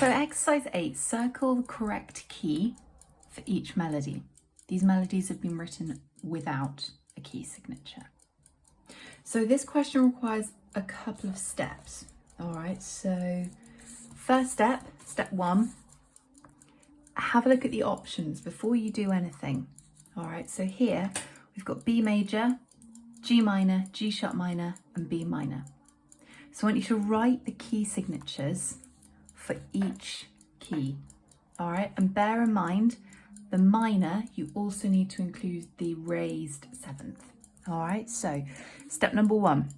So exercise 8, circle the correct key for each melody. These melodies have been written without a key signature. So this question requires a couple of steps. All right, so first step, step 1, have a look at the options before you do anything. All right, so here we've got B major, G minor, G sharp minor, and B minor. So I want you to write the key signatures for each key. All right, and bear in mind, the minor, you also need to include the raised 7th. All right, so step number 1.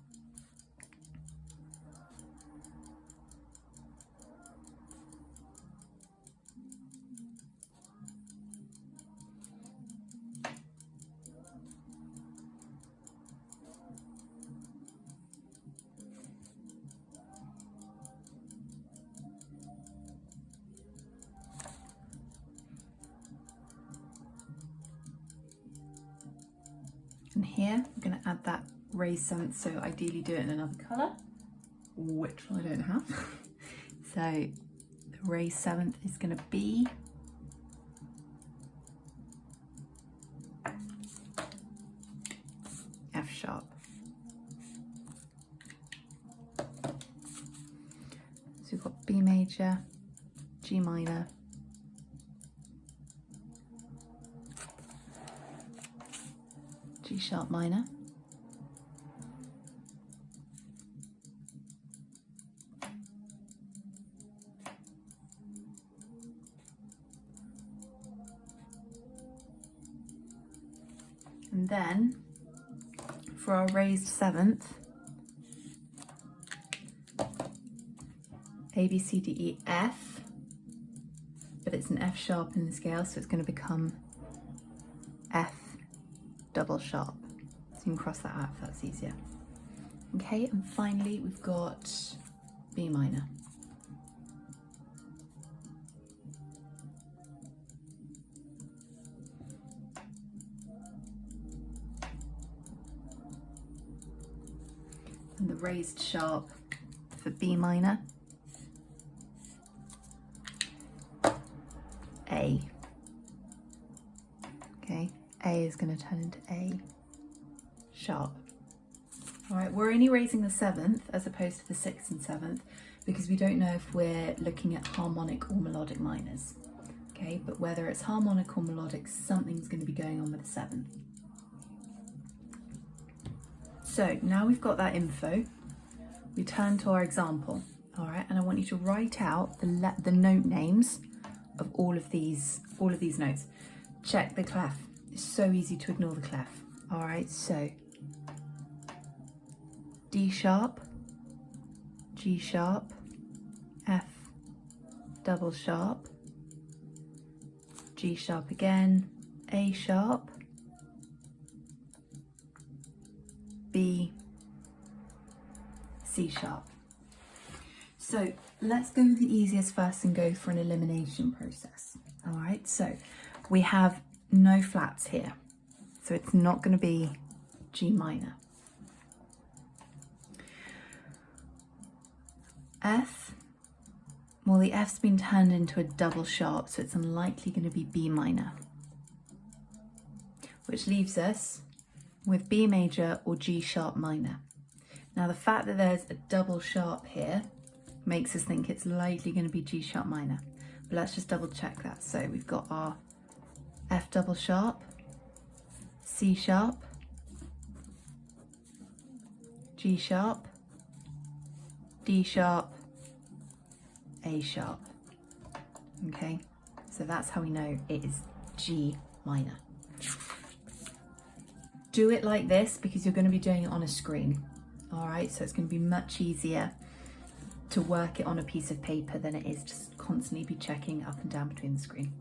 And here, I'm going to add that raised 7th, so ideally do it in another colour, which I don't have. So the raised 7th is going to be F sharp. So we've got B major, G minor, G sharp minor, and then for our raised 7th, A, B, C, D, E, F, but it's an F sharp in the scale, so it's going to become F double sharp. So you can cross that out if that's easier. Okay, and finally we've got B minor. And the raised sharp for B minor, A. Okay, A is going to turn into A sharp. All right, we're only raising the 7th as opposed to the 6th and 7th because we don't know if we're looking at harmonic or melodic minors. Okay, but whether it's harmonic or melodic, something's going to be going on with the 7th. So now we've got that info, we turn to our example. All right, and I want you to write out the note names of all of these notes. Check the clef. It's so easy to ignore the clef. All right, so D sharp, G sharp, F double sharp, G sharp again, A sharp, B, C sharp. So let's go with the easiest first and go for an elimination process. All right, so we have no flats here, so it's not going to be G minor. F, well, the F's been turned into a double sharp, so it's unlikely going to be B minor, which leaves us with B major or G sharp minor. Now the fact that there's a double sharp here makes us think it's likely going to be G sharp minor, but let's just double check that. So we've got our F double sharp, C sharp, G sharp, D sharp, A sharp. Okay, so that's how we know it is G minor. Do it like this because you're going to be doing it on a screen. All right, so it's going to be much easier to work it on a piece of paper than it is just constantly be checking up and down between the screen.